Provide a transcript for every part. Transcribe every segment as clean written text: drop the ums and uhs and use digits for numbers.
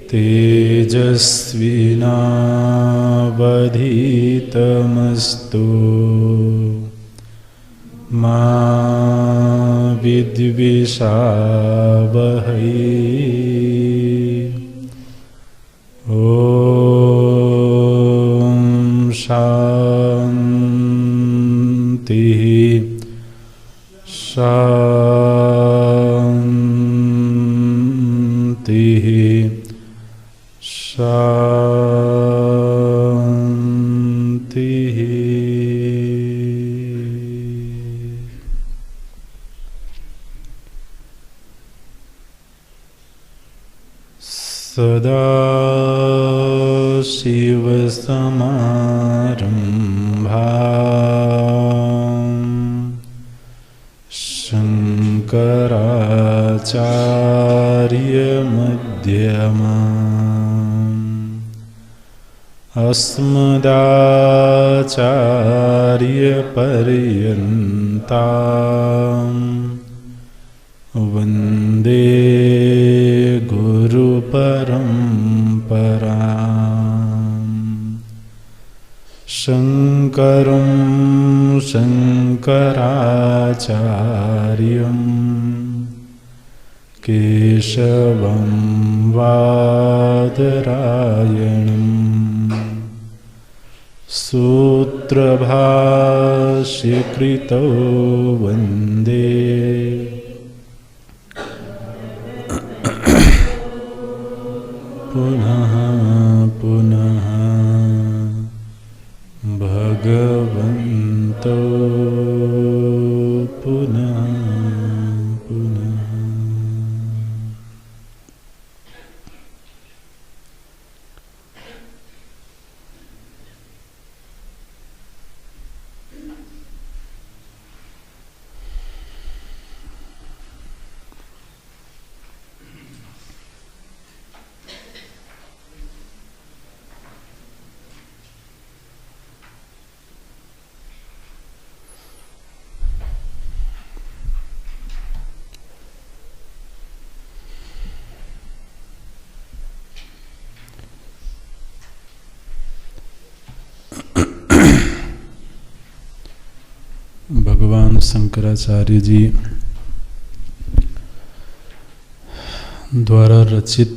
तेजस्विनावधीतमस्तु मा विद्विषावहै। ॐ शान्ति शान्ति शान्ति। सदाशिवसमारम्भाम् शङ्कराचार्यमध्यमाम् अस्मदाचार्यपर्यन्ताम् वन्दे गुरुपरम्पराम्। शङ्करं शङ्कराचार्यं केशवं बादरायणं सूत्रभाष्यकृतौ वन्दे पुनः पुनः भगवन्तौ पुनः पुनः। भगवान शंकराचार्य जी द्वारा रचित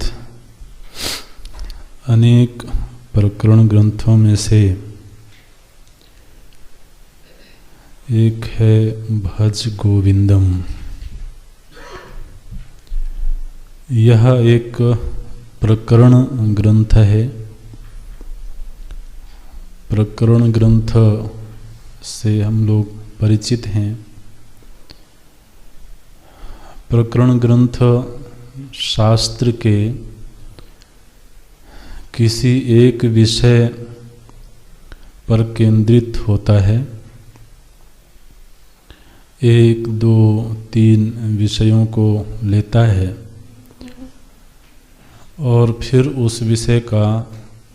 अनेक प्रकरण ग्रंथों में से एक है भज गोविंदम। यह एक प्रकरण ग्रंथ है। प्रकरण ग्रंथ से हम लोग परिचित हैं। प्रकरण ग्रंथ शास्त्र के किसी एक विषय पर केंद्रित होता है। एक दो तीन विषयों को लेता है और फिर उस विषय का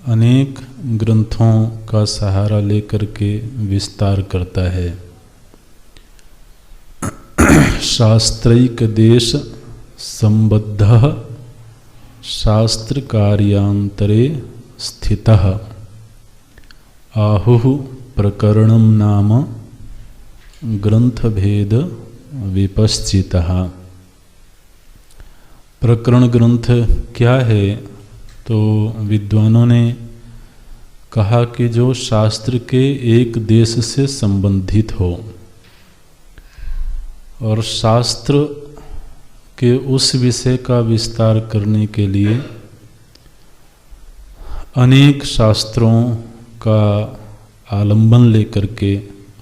अनेक ग्रंथों का सहारा लेकर के विस्तार करता है। शास्त्रैक देश संबद्धः शास्त्र कार्यांतरे स्थितः आहुः प्रकरणं नाम ग्रंथभेद विपश्चितः। प्रकरण ग्रंथ क्या है? तो विद्वानों ने कहा कि जो शास्त्र के एक देश से संबंधित हो और शास्त्र के उस विषय का विस्तार करने के लिए अनेक शास्त्रों का आलंबन लेकर के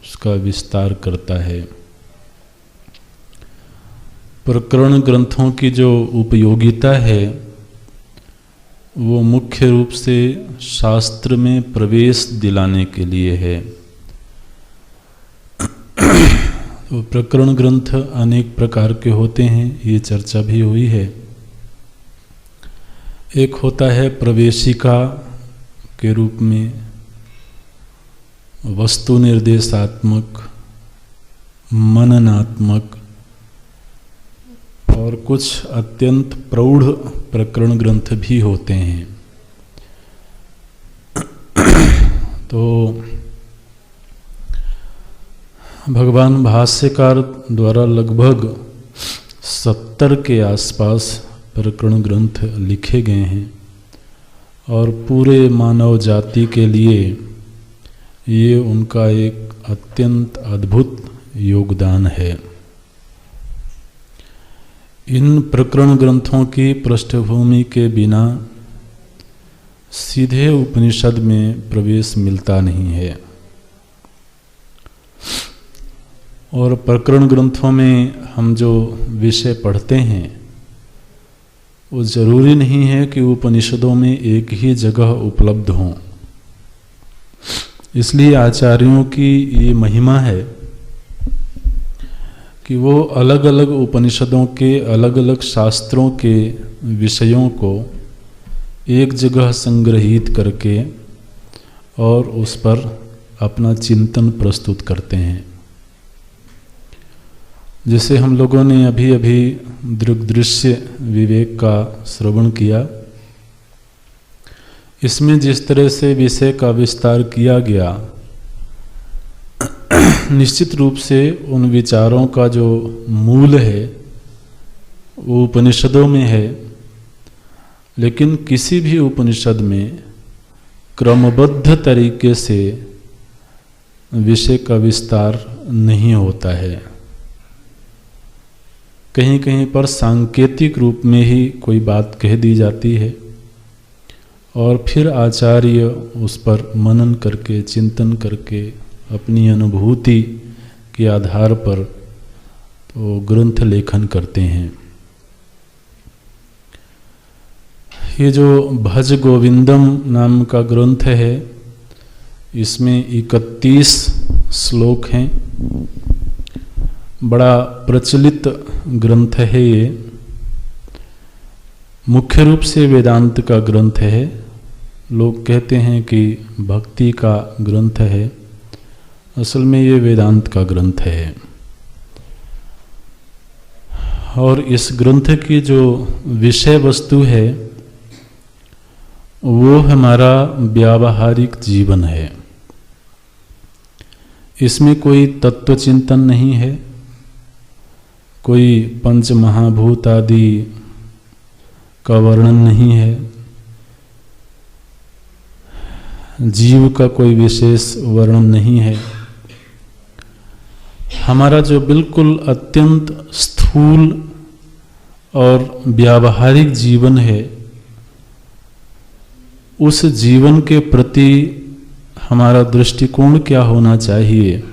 उसका विस्तार करता है। प्रकरण ग्रंथों की जो उपयोगिता है वो मुख्य रूप से शास्त्र में प्रवेश दिलाने के लिए है। तो प्रकरण ग्रंथ अनेक प्रकार के होते हैं, ये चर्चा भी हुई है। एक होता है प्रवेशिका के रूप में वस्तु निर्देशात्मक, मननात्मक और कुछ अत्यंत प्रौढ़ प्रकरण ग्रंथ भी होते हैं। तो भगवान भाष्यकार द्वारा लगभग 70 के आसपास प्रकरण ग्रंथ लिखे गए हैं और पूरे मानव जाति के लिए ये उनका एक अत्यंत अद्भुत योगदान है। इन प्रकरण ग्रंथों की पृष्ठभूमि के बिना सीधे उपनिषद में प्रवेश मिलता नहीं है। और प्रकरण ग्रंथों में हम जो विषय पढ़ते हैं वो जरूरी नहीं है कि उपनिषदों में एक ही जगह उपलब्ध हों। इसलिए आचार्यों की ये महिमा है कि वो अलग अलग उपनिषदों के अलग अलग शास्त्रों के विषयों को एक जगह संग्रहित करके और उस पर अपना चिंतन प्रस्तुत करते हैं। जैसे हम लोगों ने अभी अभी दृग्दृश्य विवेक का श्रवण किया, इसमें जिस तरह से विषय का विस्तार किया गया, निश्चित रूप से उन विचारों का जो मूल है वो उपनिषदों में है, लेकिन किसी भी उपनिषद में क्रमबद्ध तरीके से विषय का विस्तार नहीं होता है। कहीं कहीं पर सांकेतिक रूप में ही कोई बात कह दी जाती है और फिर आचार्य उस पर मनन करके, चिंतन करके, अपनी अनुभूति के आधार पर तो ग्रंथ लेखन करते हैं। ये जो भज गोविंदम नाम का ग्रंथ है, इसमें 31 श्लोक हैं। बड़ा प्रचलित ग्रंथ है ये। मुख्य रूप से वेदांत का ग्रंथ है। लोग कहते हैं कि भक्ति का ग्रंथ है, असल में ये वेदांत का ग्रंथ है। और इस ग्रंथ की जो विषय वस्तु है वो हमारा व्यावहारिक जीवन है। इसमें कोई तत्व चिंतन नहीं है, कोई पंच महाभूत आदि का वर्णन नहीं है, जीव का कोई विशेष वर्णन नहीं है। हमारा जो बिल्कुल अत्यंत स्थूल और व्यावहारिक जीवन है, उस जीवन के प्रति हमारा दृष्टिकोण क्या होना चाहिए,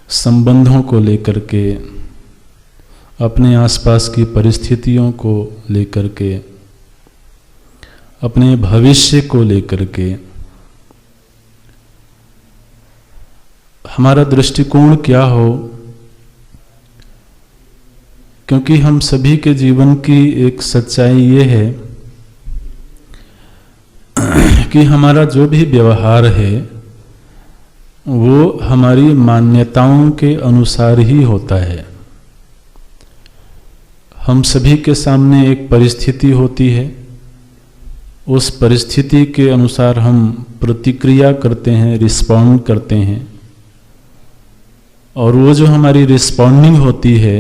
संबंधों को लेकर के, अपने आसपास की परिस्थितियों को लेकर के, अपने भविष्य को लेकर के हमारा दृष्टिकोण क्या हो। क्योंकि हम सभी के जीवन की एक सच्चाई ये है कि हमारा जो भी व्यवहार है वो हमारी मान्यताओं के अनुसार ही होता है। हम सभी के सामने एक परिस्थिति होती है, उस परिस्थिति के अनुसार हम प्रतिक्रिया करते हैं, रिस्पॉन्ड करते हैं, और वो जो हमारी रिस्पॉन्डिंग होती है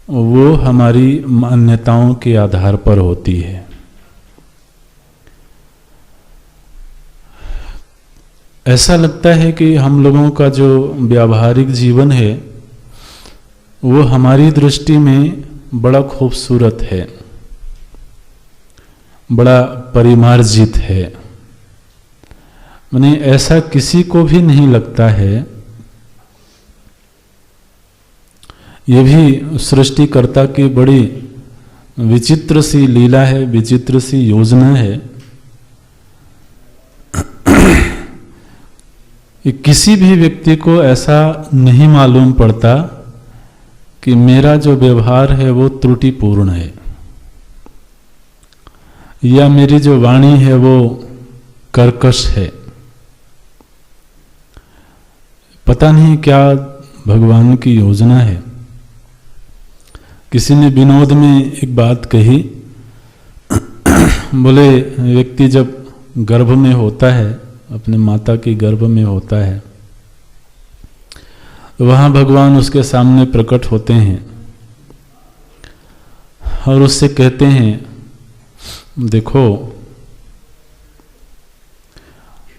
वो हमारी मान्यताओं के आधार पर होती है। ऐसा लगता है कि हम लोगों का जो व्यावहारिक जीवन है वो हमारी दृष्टि में बड़ा खूबसूरत है, बड़ा परिमार्जित है। माने ऐसा किसी को भी नहीं लगता है। ये भी सृष्टिकर्ता की बड़ी विचित्र सी लीला है, विचित्र सी योजना है कि किसी भी व्यक्ति को ऐसा नहीं मालूम पड़ता कि मेरा जो व्यवहार है वो त्रुटिपूर्ण है, या मेरी जो वाणी है वो कर्कश है। पता नहीं क्या भगवान की योजना है। किसी ने विनोद में एक बात कही, बोले व्यक्ति जब गर्भ में होता है, अपने माता की गर्भ में होता है, तो वहाँ भगवान उसके सामने प्रकट होते हैं और उससे कहते हैं, देखो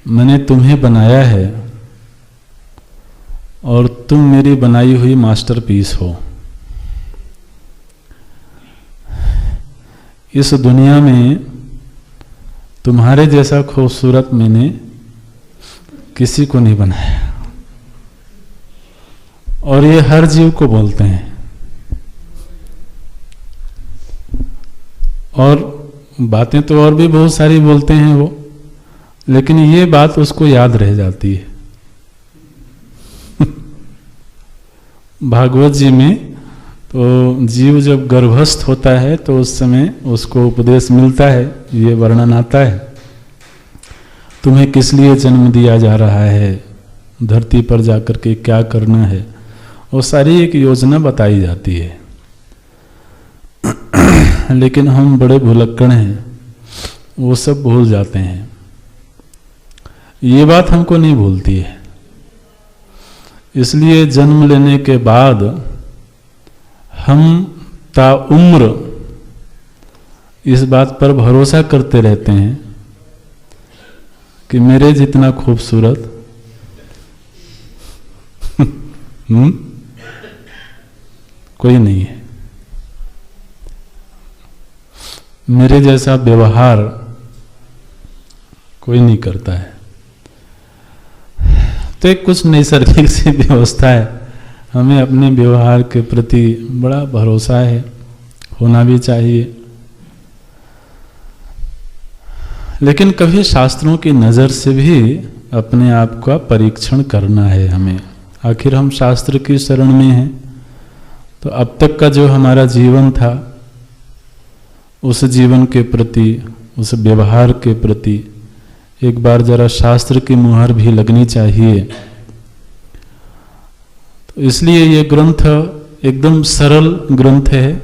मैंने तुम्हें बनाया है और तुम मेरी बनाई हुई मास्टरपीस हो। इस दुनिया में तुम्हारे जैसा खूबसूरत मैंने किसी को नहीं बनाया। और ये हर जीव को बोलते हैं। और बातें तो और भी बहुत सारी बोलते हैं वो, लेकिन ये बात उसको याद रह जाती है। भागवत जी में तो जीव जब गर्भस्थ होता है तो उस समय उसको उपदेश मिलता है, ये वर्णन आता है, तुम्हें किस लिए जन्म दिया जा रहा है, धरती पर जाकर के क्या करना है, वो सारी एक योजना बताई जाती है। लेकिन हम बड़े भुलक्कड़ हैं, वो सब भूल जाते हैं। ये बात हमको नहीं भूलती है। इसलिए जन्म लेने के बाद हम ताउम्र इस बात पर भरोसा करते रहते हैं कि मेरे जितना खूबसूरत कोई नहीं है, मेरे जैसा व्यवहार कोई नहीं करता है। तो एक कुछ नैसर्गिक सी व्यवस्था है, हमें अपने व्यवहार के प्रति बड़ा भरोसा है, होना भी चाहिए। लेकिन कभी शास्त्रों की नज़र से भी अपने आप का परीक्षण करना है हमें। आखिर हम शास्त्र की शरण में हैं, तो अब तक का जो हमारा जीवन था उस जीवन के प्रति, उस व्यवहार के प्रति एक बार जरा शास्त्र की मुहर भी लगनी चाहिए। तो इसलिए ये ग्रंथ एकदम सरल ग्रंथ है,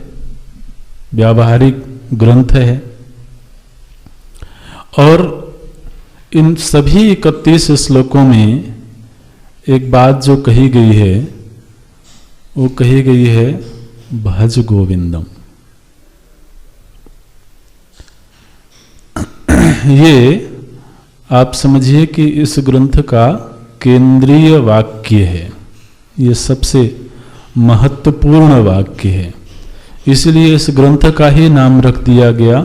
व्यावहारिक ग्रंथ है। और इन सभी 31 श्लोकों में एक बात जो कही गई है वो कही गई है भज गोविंदम। ये आप समझिए कि इस ग्रंथ का केंद्रीय वाक्य है, ये सबसे महत्वपूर्ण वाक्य है। इसलिए इस ग्रंथ का ही नाम रख दिया गया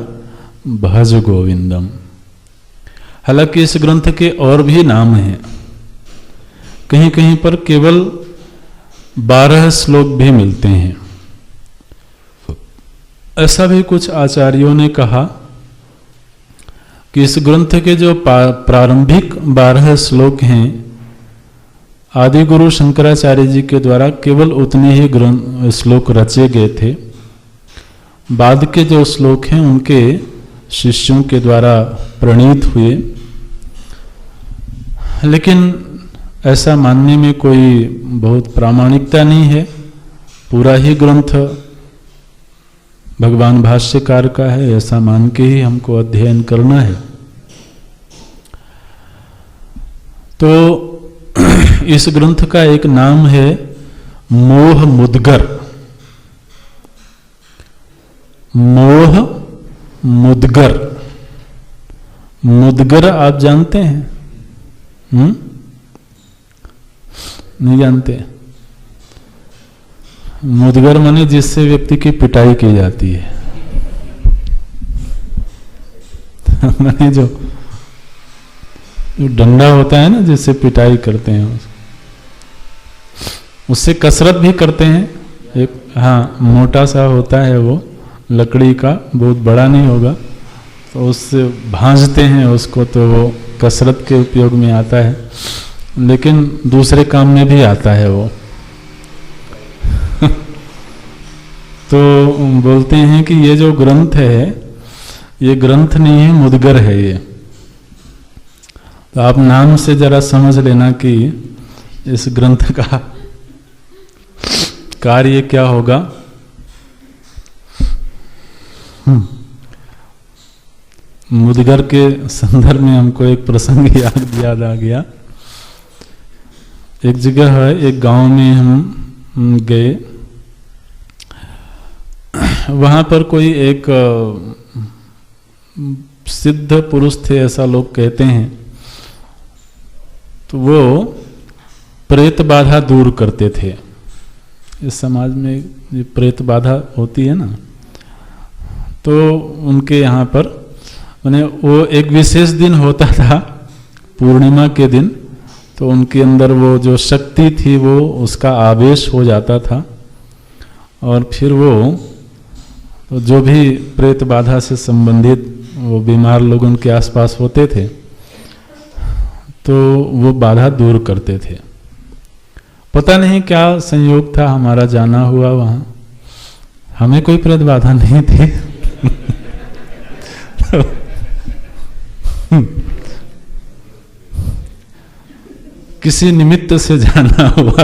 भज गोविंदम। हालांकि इस ग्रंथ के और भी नाम हैं, कहीं कहीं पर केवल 12 श्लोक भी मिलते हैं। ऐसा भी कुछ आचार्यों ने कहा कि इस ग्रंथ के जो प्रारंभिक 12 श्लोक हैं, आदि गुरु शंकराचार्य जी के द्वारा केवल उतने ही श्लोक रचे गए थे। बाद के जो श्लोक हैं उनके शिष्यों के द्वारा प्रणीत हुए। लेकिन ऐसा मानने में कोई बहुत प्रामाणिकता नहीं है। पूरा ही ग्रंथ भगवान भाष्यकार का है, ऐसा मान के ही हमको अध्ययन करना है। तो इस ग्रंथ का एक नाम है मोह मुद्गर। मोह मुद्गर, मुद्गर आप जानते हैं? नहीं जानते? मुदगर माने जिससे व्यक्ति की पिटाई की जाती है। माने जो डंडा होता है ना, जिससे पिटाई करते हैं, उससे कसरत भी करते हैं। एक हाँ मोटा सा होता है वो, लकड़ी का, बहुत बड़ा नहीं होगा, तो उससे भांजते हैं उसको, तो वो कसरत के उपयोग में आता है, लेकिन दूसरे काम में भी आता है वो। तो बोलते हैं कि ये जो ग्रंथ है, ये ग्रंथ नहीं है, मुदगर है ये। तो आप नाम से जरा समझ लेना कि इस ग्रंथ का कार्य क्या होगा। मुदगर के संदर्भ में हमको एक प्रसंग याद आ गया। एक जगह है, एक गांव में हम गए, वहां पर कोई एक सिद्ध पुरुष थे, ऐसा लोग कहते हैं। तो वो प्रेत बाधा दूर करते थे। इस समाज में ये प्रेत बाधा होती है ना, तो उनके यहाँ पर माने वो एक विशेष दिन होता था, पूर्णिमा के दिन, तो उनके अंदर वो जो शक्ति थी वो उसका आवेश हो जाता था, और फिर वो तो जो भी प्रेत बाधा से संबंधित वो बीमार लोग उनके आसपास होते थे, तो वो बाधा दूर करते थे। पता नहीं क्या संयोग था, हमारा जाना हुआ वहां, हमें कोई प्रेत बाधा नहीं थी। किसी निमित्त से जाना हुआ,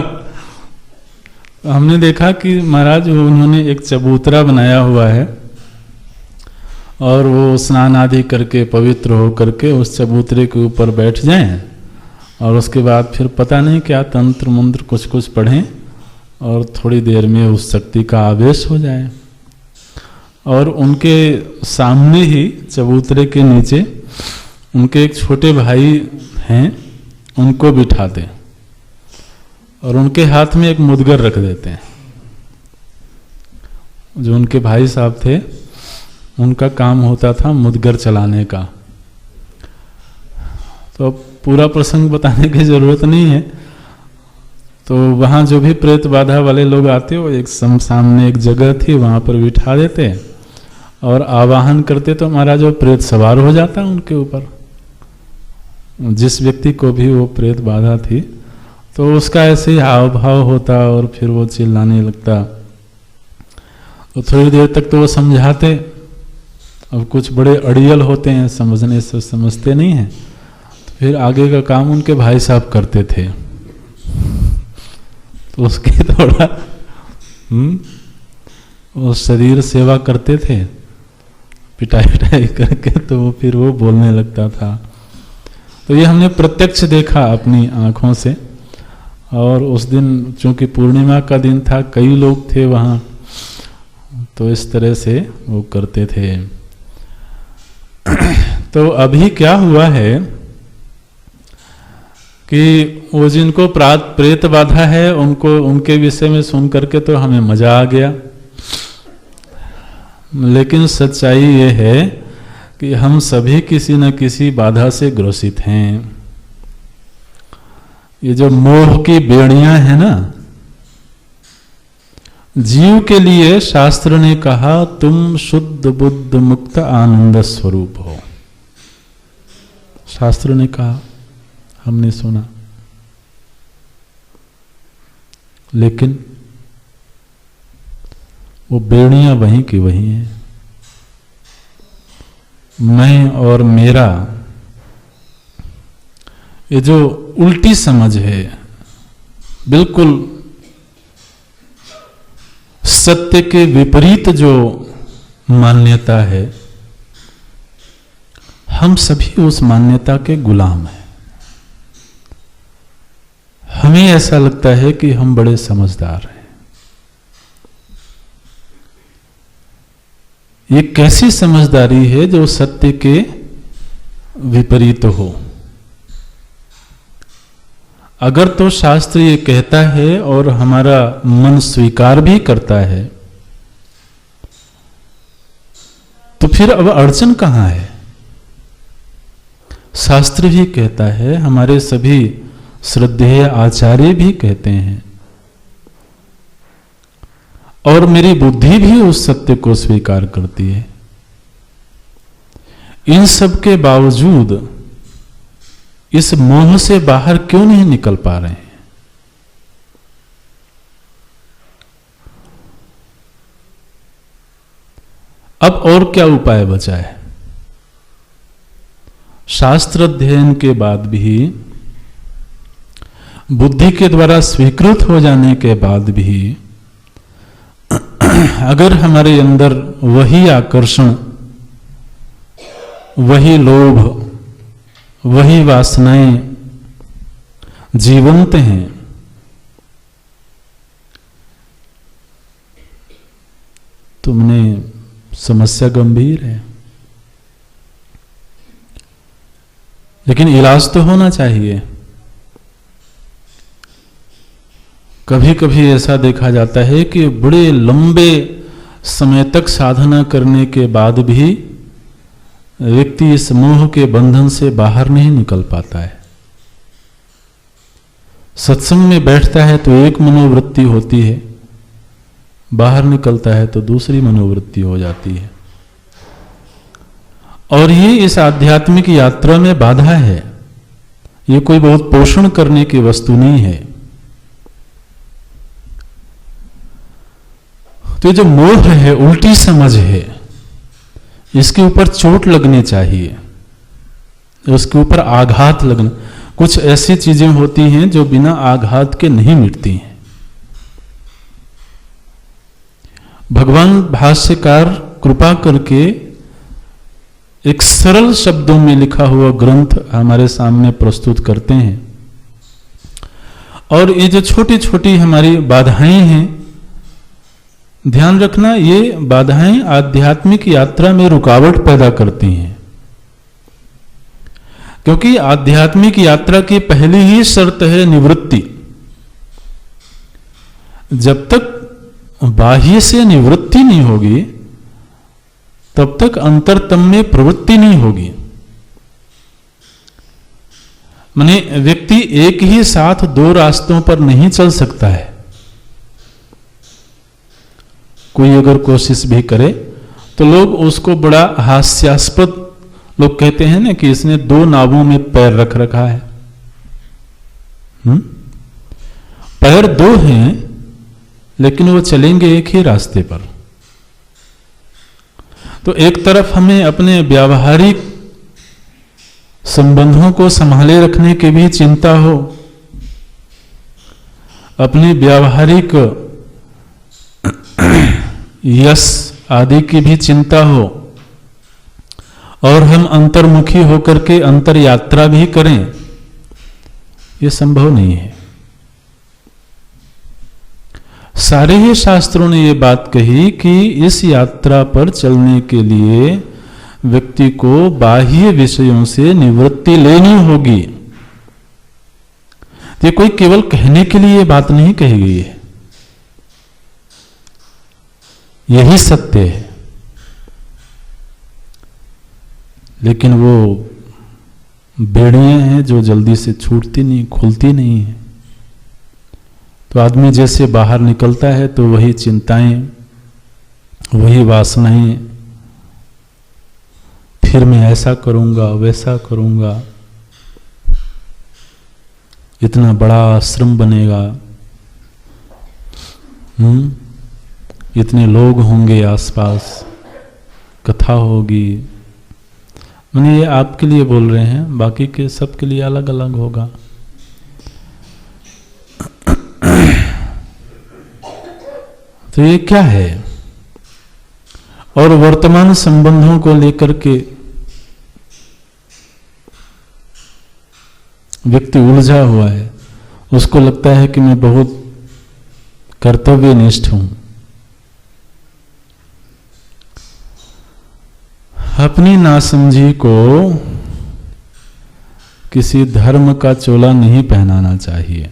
हमने देखा कि महाराज उन्होंने एक चबूतरा बनाया हुआ है, और वो स्नान आदि करके पवित्र हो करके उस चबूतरे के ऊपर बैठ जाएं, और उसके बाद फिर पता नहीं क्या तंत्र मंत्र कुछ कुछ पढ़ें, और थोड़ी देर में उस शक्ति का आवेश हो जाए। और उनके सामने ही चबूतरे के नीचे उनके एक छोटे भाई हैं, उनको बिठा दें, और उनके हाथ में एक मुदगर रख देते हैं। जो उनके भाई साहब थे, उनका काम होता था मुदगर चलाने का। तो पूरा प्रसंग बताने की जरूरत नहीं है। तो वहाँ जो भी प्रेत बाधा वाले लोग आते, वो एक सामने एक जगह थी, वहाँ पर बिठा देते और आवाहन करते, तो हमारा जो प्रेत सवार हो जाता उनके ऊपर। जिस व्यक्ति को भी वो प्रेत बाधा थी, तो उसका ऐसे ही हाव भाव होता, और फिर वो चिल्लाने लगता। तो थोड़ी देर तक तो वो समझाते, अब कुछ बड़े अड़ियल होते हैं, समझने से समझते नहीं हैं, तो फिर आगे का काम उनके भाई साहब करते थे। तो उसकी थोड़ा वो शरीर सेवा करते थे, पिटाई पिटाई करके, तो वो फिर वो बोलने लगता था। तो ये हमने प्रत्यक्ष देखा अपनी आंखों से। और उस दिन चूंकि पूर्णिमा का दिन था, कई लोग थे वहाँ, तो इस तरह से वो करते थे। तो अभी क्या हुआ है कि वो जिनको प्रेत बाधा है, उनको उनके विषय में सुन करके तो हमें मजा आ गया, लेकिन सच्चाई ये है कि हम सभी किसी न किसी बाधा से ग्रसित हैं। ये जो मोह की बेड़ियां हैं ना, जीव के लिए शास्त्र ने कहा तुम शुद्ध बुद्ध मुक्त आनंद स्वरूप हो। शास्त्र ने कहा, हमने सुना, लेकिन वो बेड़ियां वहीं की वहीं हैं। मैं और मेरा, ये जो उल्टी समझ है, बिल्कुल सत्य के विपरीत जो मान्यता है, हम सभी उस मान्यता के गुलाम हैं। हमें ऐसा लगता है कि हम बड़े समझदार हैं। ये कैसी समझदारी है जो सत्य के विपरीत हो? अगर तो शास्त्र ये कहता है और हमारा मन स्वीकार भी करता है, तो फिर अब अड़चन कहां है? शास्त्र भी कहता है, हमारे सभी श्रद्धेय आचार्य भी कहते हैं, और मेरी बुद्धि भी उस सत्य को स्वीकार करती है। इन सब के बावजूद इस मोह से बाहर क्यों नहीं निकल पा रहे हैं? अब और क्या उपाय बचा है? शास्त्र अध्ययन के बाद भी, बुद्धि के द्वारा स्वीकृत हो जाने के बाद भी, अगर हमारे अंदर वही आकर्षण, वही लोभ, वही वासनाएं जीवंत हैं, तुमने समस्या गंभीर है। लेकिन इलाज तो होना चाहिए। कभी कभी ऐसा देखा जाता है कि बड़े लंबे समय तक साधना करने के बाद भी व्यक्ति इस मोह के बंधन से बाहर नहीं निकल पाता है। सत्संग में बैठता है तो एक मनोवृत्ति होती है, बाहर निकलता है तो दूसरी मनोवृत्ति हो जाती है, और ये इस आध्यात्मिक यात्रा में बाधा है। ये कोई बहुत पोषण करने की वस्तु नहीं है। तो ये जो मोह है, उल्टी समझ है, इसके ऊपर चोट लगनी चाहिए, उसके ऊपर आघात लगना। कुछ ऐसी चीजें होती हैं जो बिना आघात के नहीं मिटती हैं। भगवान भाष्यकार कृपा करके एक सरल शब्दों में लिखा हुआ ग्रंथ हमारे सामने प्रस्तुत करते हैं, और ये जो छोटी छोटी हमारी बाधाएं हैं, ध्यान रखना, ये बाधाएं आध्यात्मिक यात्रा में रुकावट पैदा करती हैं। क्योंकि आध्यात्मिक यात्रा की पहली ही शर्त है निवृत्ति। जब तक बाह्य से निवृत्ति नहीं होगी, तब तक अंतरतम में प्रवृत्ति नहीं होगी। माने व्यक्ति एक ही साथ दो रास्तों पर नहीं चल सकता है। कोई अगर कोशिश भी करे तो लोग उसको बड़ा हास्यास्पद, लोग कहते हैं ना कि इसने दो नावों में पैर रख रखा है। पैर दो हैं लेकिन वो चलेंगे एक ही रास्ते पर। तो एक तरफ हमें अपने व्यावहारिक संबंधों को संभाले रखने की भी चिंता हो, अपनी व्यावहारिक यश आदि की भी चिंता हो, और हम अंतर्मुखी होकर के अंतर यात्रा भी करें, ये संभव नहीं है। सारे ही शास्त्रों ने ये बात कही कि इस यात्रा पर चलने के लिए व्यक्ति को बाह्य विषयों से निवृत्ति लेनी होगी। ये कोई केवल कहने के लिए बात नहीं कही गई है, यही सत्य है। लेकिन वो बेड़ियां हैं जो जल्दी से छूटती नहीं, खुलती नहीं है। तो आदमी जैसे बाहर निकलता है तो वही चिंताएं, वही वासनाएं, फिर मैं ऐसा करूंगा, वैसा करूंगा, इतना बड़ा आश्रम बनेगा, इतने लोग होंगे आसपास, कथा होगी। मैंने ये आपके लिए बोल रहे हैं, बाकी के सबके लिए अलग अलग होगा। तो ये क्या है? और वर्तमान संबंधों को लेकर के व्यक्ति उलझा हुआ है। उसको लगता है कि मैं बहुत कर्तव्यनिष्ठ हूं। अपनी नासमझी को किसी धर्म का चोला नहीं पहनाना चाहिए।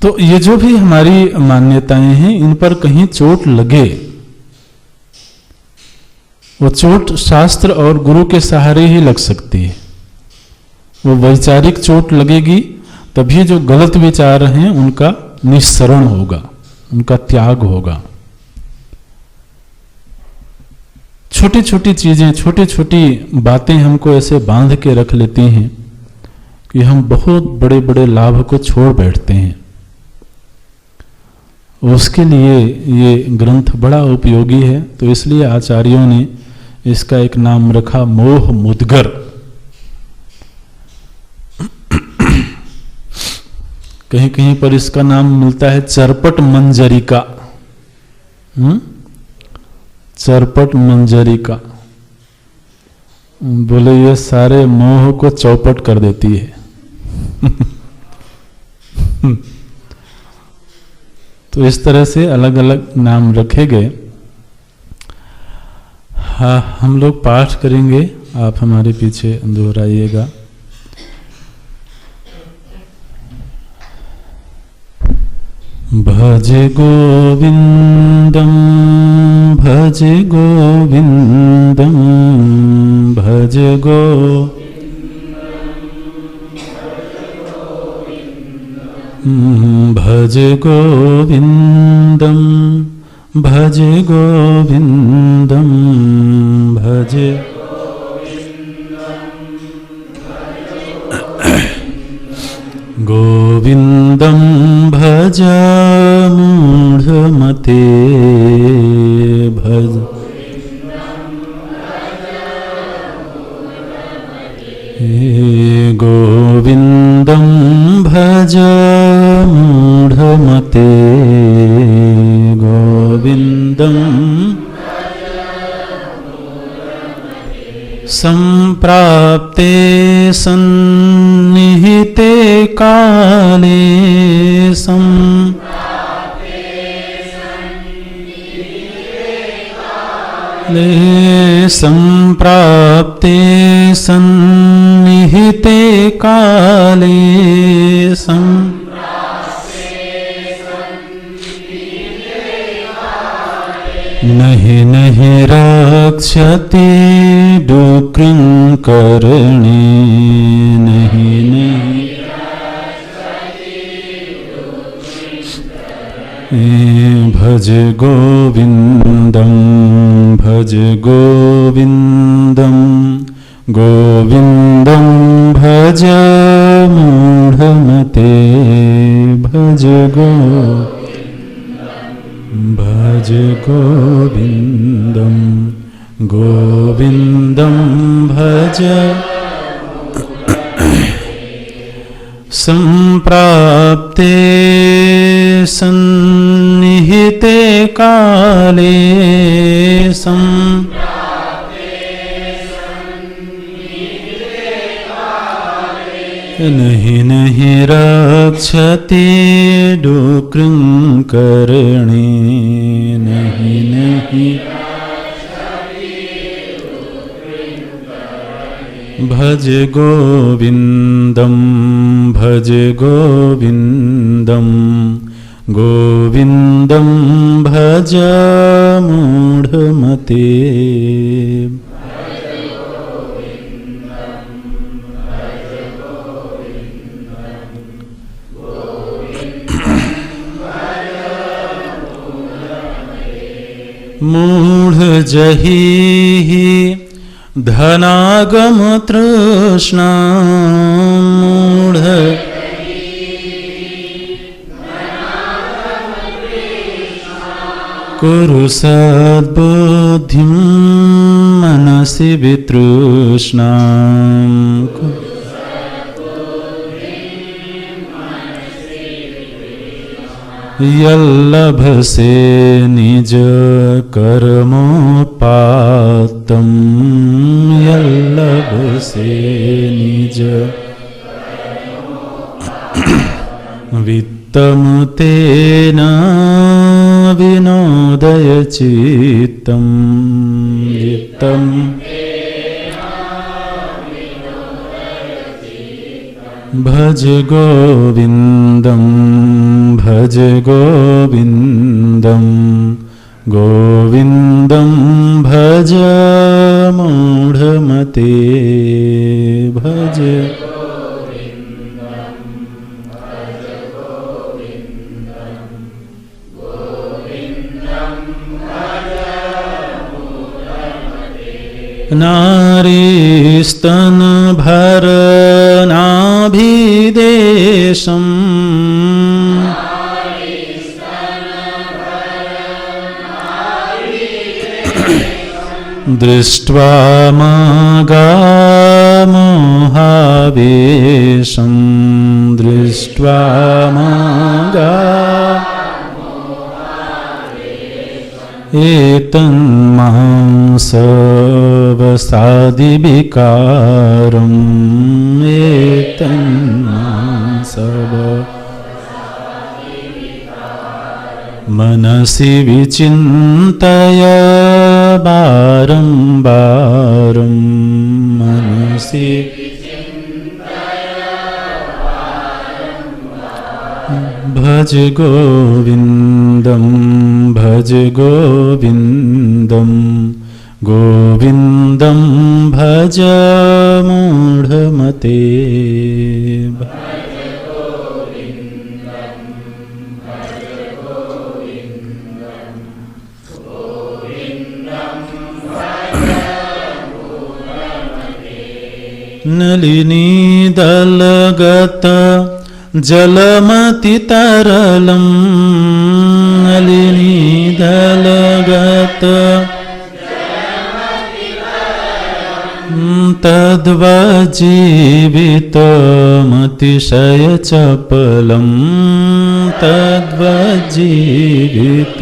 तो ये जो भी हमारी मान्यताएं हैं, इन पर कहीं चोट लगे, वो चोट शास्त्र और गुरु के सहारे ही लग सकती है। वो वैचारिक चोट लगेगी तभी जो गलत विचार हैं उनका निस्सरण होगा, उनका त्याग होगा। छोटी छोटी चीजें, छोटी छोटी बातें हमको ऐसे बांध के रख लेती हैं कि हम बहुत बड़े बड़े लाभ को छोड़ बैठते हैं। उसके लिए ये ग्रंथ बड़ा उपयोगी है। तो इसलिए आचार्यों ने इसका एक नाम रखा मोह मुद्गर। कहीं कहीं पर इसका नाम मिलता है चरपट मंजरिका। चरपट मंजरिका, बोले ये सारे मोह को चौपट कर देती है। तो इस तरह से अलग अलग नाम रखे गए। हाँ, हम लोग पाठ करेंगे, आप हमारे पीछे दोहराइएगा। भज गोविंदम भज गोविंदम भज भज गोविंदम भज गोविंदम भज गोविंदम भज मूढ़मते भज गोविंदम भज मूढ़मते गोविंदम संप्राप्ते सन्निहिते काले संप्राप्ते सन्निहिते काले नहीं नहीं रक्षति डुकृङ्करणे नहीं नहीं भज गोविंदम भज गोविंदम गोविंदम भज मूढ़मते भज भज गोविंदम गोविंदम भज संप्राप्ते सन्निहिते काले नहीं नहीं रक्षति डुकृङ्करणे नहीं नहीं भज गोविंदम भज गोविंदम गोविंदम भज मूढ़मते मूढ़ जही धनागम तृष्णा मूढ़ कुरु सद्बुद्धिं मनसि वितृष्णा यल्लभसे निज कर्मोत्पातं यल्लभसे निज वित्तं तेन विनोदय चित्तं वित्तं भज गोविंदम भज गोविंदम गोविंदम भज मूढ़मते भज नारी स्तन भरनाभिदेशम दृष्ट्वा मागामोहावेशं दृष्ट्वा मागा एतन्मांसवसादिविकारम् एतन्मांसव मनसि विचिन्तय बारंबारं मनसि भज गोविंदम भज गोविंदम गोविंदम भज मूढ़मते नलिनी दलगत जलमति तरलम नलिनी दलगत तद्वज्जीवितमतिशय चपलम तद्वज्जीवित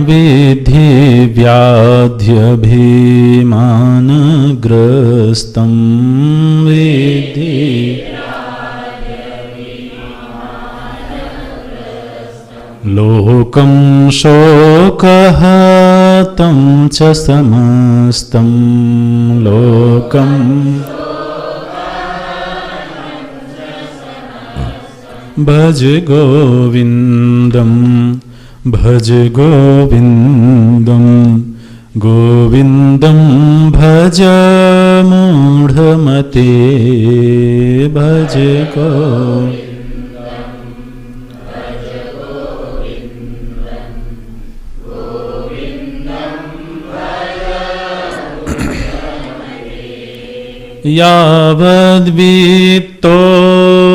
विधि व्याध्यभिमानग्रस्तं विधि लोकं शोकहतं च समस्तं लोकं भज गोविंदम भज गोविंदम गोविंदम भज मूढ़मते भज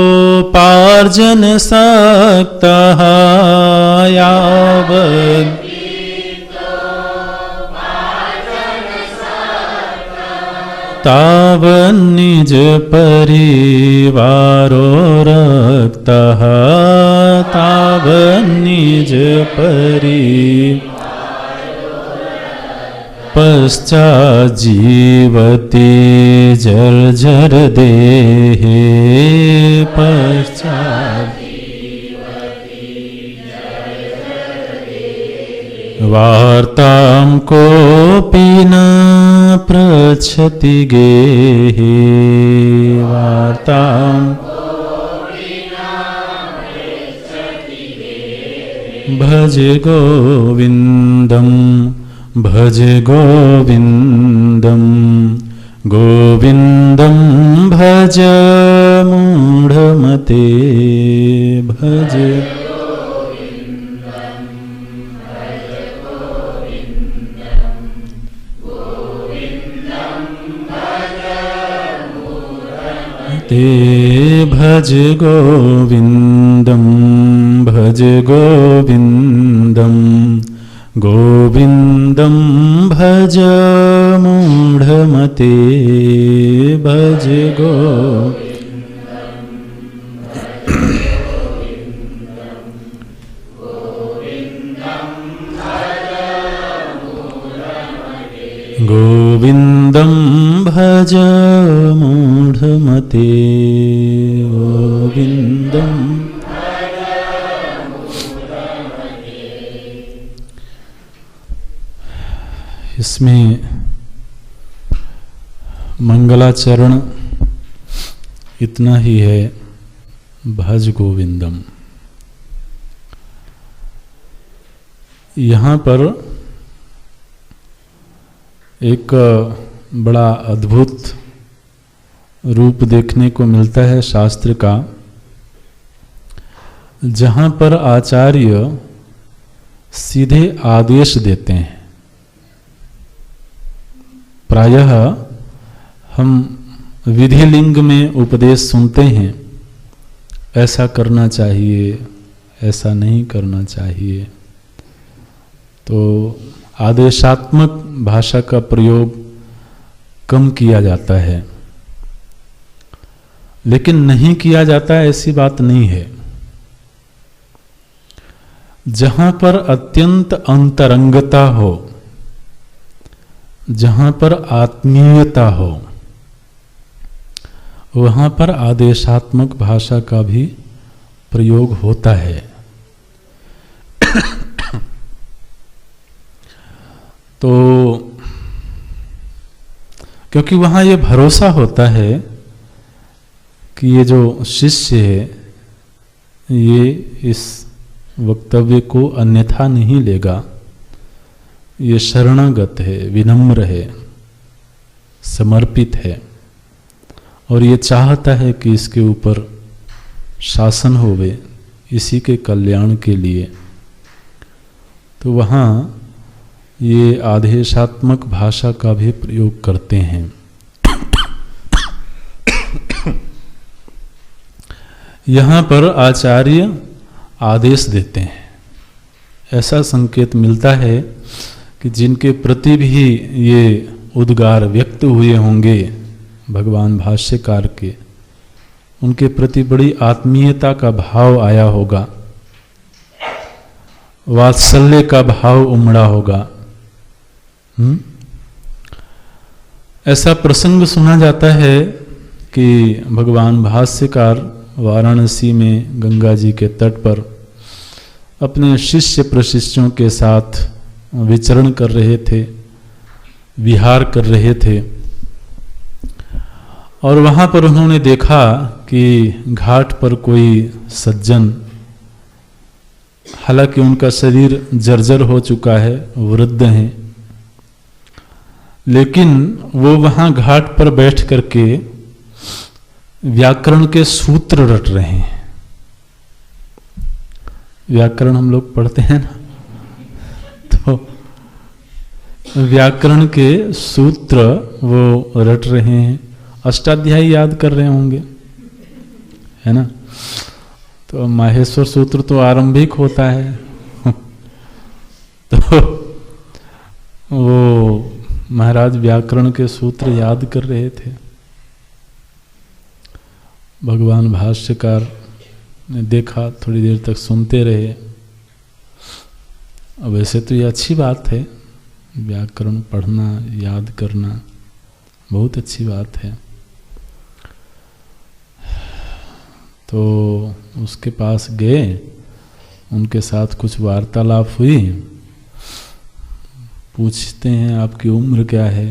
यावद्वित्तोपार्जन सक्तः यावद् तावन्निज परिवारो रक्तः तावन्निज पश्चाज्जीवति जर्जर देहे पश्चात् वार्तां कोऽपि न पृच्छति गेहे वार्तां भज गोविंदम भज गोविंदम गोविंदम भज मूढ़मते भज ते भज गोविंदम भज गोविंदम गोविंदम भज मूढ़मते भज गोविंदम भज मूढ़मते गोविंदम। इसमें मंगलाचरण इतना ही है, भज गोविंदम। यहाँ पर एक बड़ा अद्भुत रूप देखने को मिलता है शास्त्र का, जहाँ पर आचार्य सीधे आदेश देते हैं। प्रायः हम विधिलिंग में उपदेश सुनते हैं, ऐसा करना चाहिए, ऐसा नहीं करना चाहिए, तो आदेशात्मक भाषा का प्रयोग कम किया जाता है। लेकिन नहीं किया जाता ऐसी बात नहीं है। जहां पर अत्यंत अंतरंगता हो, जहां पर आत्मीयता हो, वहां पर आदेशात्मक भाषा का भी प्रयोग होता है। तो क्योंकि वहां ये भरोसा होता है कि ये जो शिष्य है ये इस वक्तव्य को अन्यथा नहीं लेगा, ये शरणागत है, विनम्र है, समर्पित है, और ये चाहता है कि इसके ऊपर शासन होवे, इसी के कल्याण के लिए। तो वहाँ ये आदेशात्मक भाषा का भी प्रयोग करते हैं। यहाँ पर आचार्य आदेश देते हैं। ऐसा संकेत मिलता है कि जिनके प्रति भी ये उद्गार व्यक्त हुए होंगे भगवान भाष्यकार के, उनके प्रति बड़ी आत्मीयता का भाव आया होगा, वात्सल्य का भाव उमड़ा होगा। ऐसा प्रसंग सुना जाता है कि भगवान भाष्यकार वाराणसी में गंगा जी के तट पर अपने शिष्य प्रशिष्यों के साथ विचरण कर रहे थे, विहार कर रहे थे, और वहां पर उन्होंने देखा कि घाट पर कोई सज्जन, हालांकि उनका शरीर जर्जर हो चुका है, वृद्ध हैं, लेकिन वो वहां घाट पर बैठ करके व्याकरण के सूत्र रट रहे हैं। व्याकरण हम लोग पढ़ते हैं ना, तो व्याकरण के सूत्र वो रट रहे हैं, अष्टाध्यायी याद कर रहे होंगे, है ना। तो माहेश्वर सूत्र तो आरंभिक होता है, तो वो महाराज व्याकरण के सूत्र याद कर रहे थे। भगवान भाष्यकार ने देखा, थोड़ी देर तक सुनते रहे। अब वैसे तो ये अच्छी बात है, व्याकरण पढ़ना, याद करना बहुत अच्छी बात है। तो उसके पास गए, उनके साथ कुछ वार्तालाप हुई। पूछते हैं आपकी उम्र क्या है?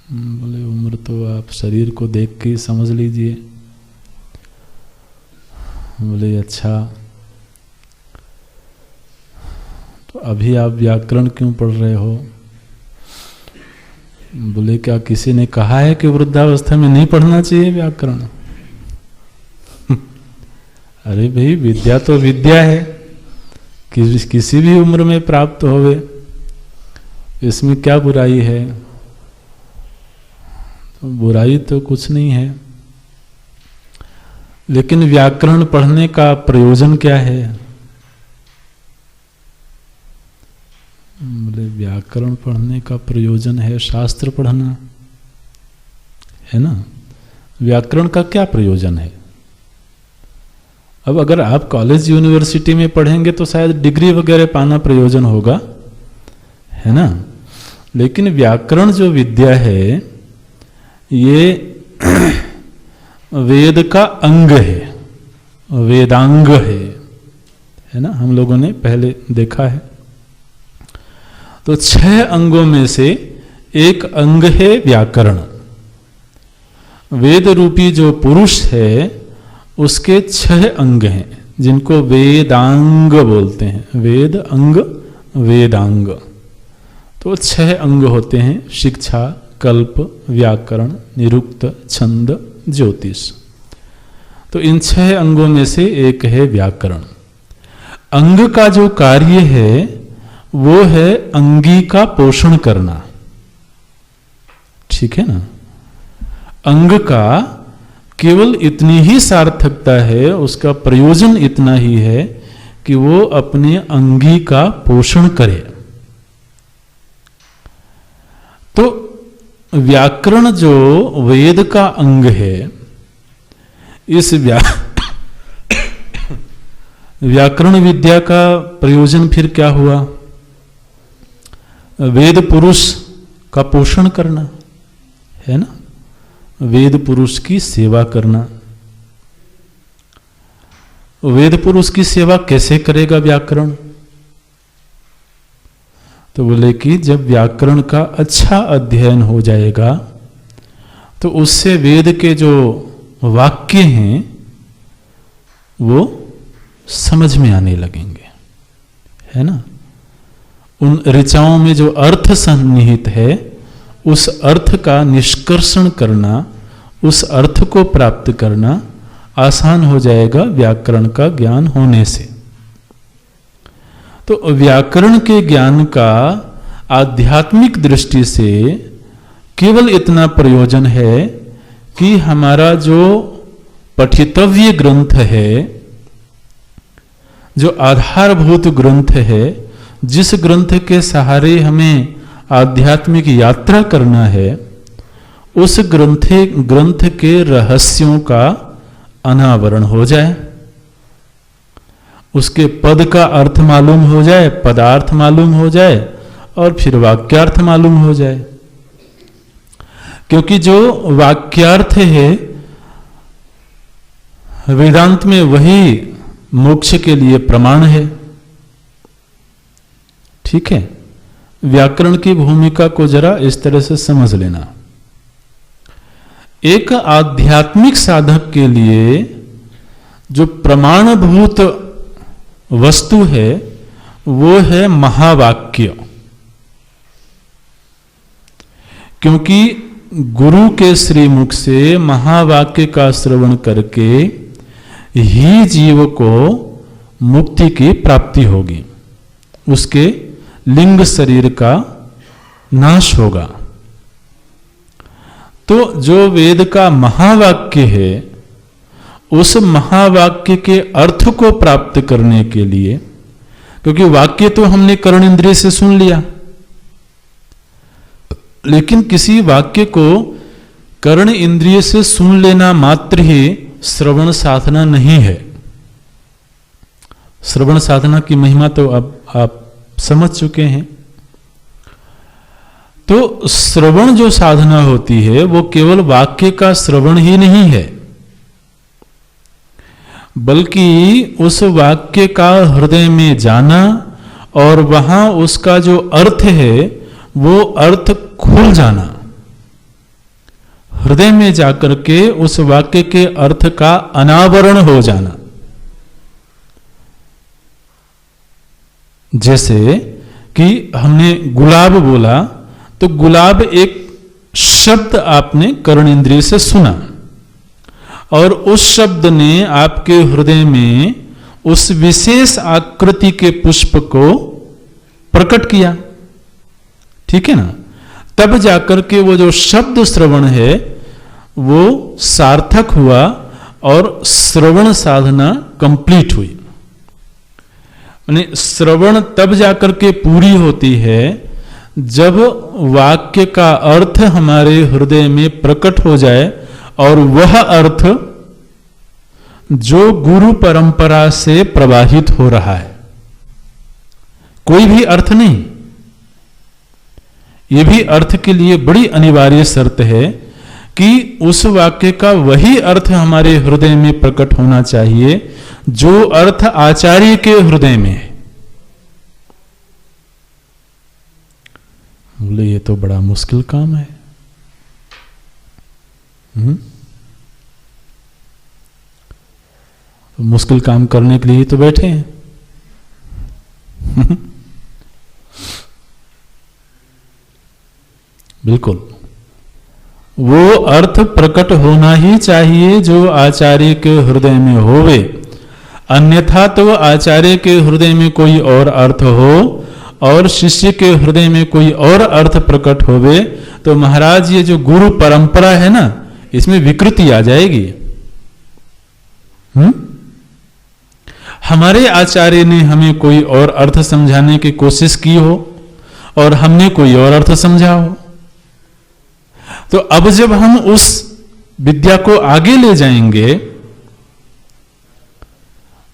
बोले उम्र तो आप शरीर को देख के ही समझ लीजिए। बोले अच्छा, तो अभी आप व्याकरण क्यों पढ़ रहे हो? बोले क्या किसी ने कहा है कि वृद्धावस्था में नहीं पढ़ना चाहिए व्याकरण? अरे भाई, विद्या तो विद्या है, किसी भी उम्र में प्राप्त होवे, इसमें क्या बुराई है? तो बुराई तो कुछ नहीं है, लेकिन व्याकरण पढ़ने का प्रयोजन क्या है? बोले व्याकरण पढ़ने का प्रयोजन है शास्त्र पढ़ना, है ना। व्याकरण का क्या प्रयोजन है? अब अगर आप कॉलेज यूनिवर्सिटी में पढ़ेंगे तो शायद डिग्री वगैरह पाना प्रयोजन होगा, है ना। लेकिन व्याकरण जो विद्या है ये वेद का अंग है, वेदांग है ना। हम लोगों ने पहले देखा है। तो 6 अंगों में से एक अंग है व्याकरण, वेद रूपी जो पुरुष है उसके 6 अंग हैं जिनको वेदांग बोलते हैं। वेद अंग, वेदांग। तो 6 अंग होते हैं, शिक्षा, कल्प, व्याकरण, निरुक्त, छंद, ज्योतिष। तो इन 6 अंगों में से एक है व्याकरण। अंग का जो कार्य है वो है अंगी का पोषण करना, ठीक है ना। अंग का केवल इतनी ही सार्थकता है, उसका प्रयोजन इतना ही है कि वो अपने अंगी का पोषण करे। तो व्याकरण जो वेद का अंग है, इस व्याकरण विद्या का प्रयोजन फिर क्या हुआ? वेद पुरुष का पोषण करना है ना, वेद पुरुष की सेवा करना। वेद पुरुष की सेवा कैसे करेगा व्याकरण? तो बोले कि जब व्याकरण का अच्छा अध्ययन हो जाएगा तो उससे वेद के जो वाक्य हैं वो समझ में आने लगेंगे, है ना। उन ऋचाओं में जो अर्थ सन्निहित है उस अर्थ का निष्कर्षण करना, उस अर्थ को प्राप्त करना आसान हो जाएगा व्याकरण का ज्ञान होने से। तो व्याकरण के ज्ञान का आध्यात्मिक दृष्टि से केवल इतना प्रयोजन है कि हमारा जो पठितव्य ग्रंथ है, जो आधारभूत ग्रंथ है, जिस ग्रंथ के सहारे हमें आध्यात्मिक यात्रा करना है, उस ग्रंथ के रहस्यों का अनावरण हो जाए, उसके पद का अर्थ मालूम हो जाए, पदार्थ मालूम हो जाए और फिर वाक्यार्थ मालूम हो जाए। क्योंकि जो वाक्यार्थ है वेदांत में वही मोक्ष के लिए प्रमाण है, ठीक है। व्याकरण की भूमिका को जरा इस तरह से समझ लेना। एक आध्यात्मिक साधक के लिए जो प्रमाणभूत वस्तु है वो है महावाक्य। क्योंकि गुरु के श्रीमुख से महावाक्य का श्रवण करके ही जीव को मुक्ति की प्राप्ति होगी, उसके लिंग शरीर का नाश होगा। तो जो वेद का महावाक्य है उस महावाक्य के अर्थ को प्राप्त करने के लिए, क्योंकि वाक्य तो हमने कर्ण इंद्रिय से सुन लिया, लेकिन किसी वाक्य को कर्ण इंद्रिय से सुन लेना मात्र ही श्रवण साधना नहीं है। श्रवण साधना की महिमा तो अब आप समझ चुके हैं। तो श्रवण जो साधना होती है वो केवल वाक्य का श्रवण ही नहीं है, बल्कि उस वाक्य का हृदय में जाना और वहां उसका जो अर्थ है वो अर्थ खुल जाना, हृदय में जाकर के उस वाक्य के अर्थ का अनावरण हो जाना। जैसे कि हमने गुलाब बोला तो गुलाब एक शब्द आपने कर्ण इंद्रिय से सुना और उस शब्द ने आपके हृदय में उस विशेष आकृति के पुष्प को प्रकट किया, ठीक है ना। तब जाकर के वो जो शब्द श्रवण है वो सार्थक हुआ और श्रवण साधना कंप्लीट हुई। यानी श्रवण तब जाकर के पूरी होती है जब वाक्य का अर्थ हमारे हृदय में प्रकट हो जाए और वह अर्थ जो गुरु परंपरा से प्रवाहित हो रहा है, कोई भी अर्थ नहीं। यह भी अर्थ के लिए बड़ी अनिवार्य शर्त है कि उस वाक्य का वही अर्थ हमारे हृदय में प्रकट होना चाहिए जो अर्थ आचार्य के हृदय में है। बोले ये तो बड़ा मुश्किल काम है। मुश्किल काम करने के लिए तो बैठे हैं। बिल्कुल वो अर्थ प्रकट होना ही चाहिए जो आचार्य के हृदय में होवे, अन्यथा तो आचार्य के हृदय में कोई और अर्थ हो और शिष्य के हृदय में कोई और अर्थ प्रकट होवे तो महाराज ये जो गुरु परंपरा है ना, इसमें विकृति आ जाएगी। हमारे आचार्य ने हमें कोई और अर्थ समझाने की कोशिश की हो और हमने कोई और अर्थ समझा हो, तो अब जब हम उस विद्या को आगे ले जाएंगे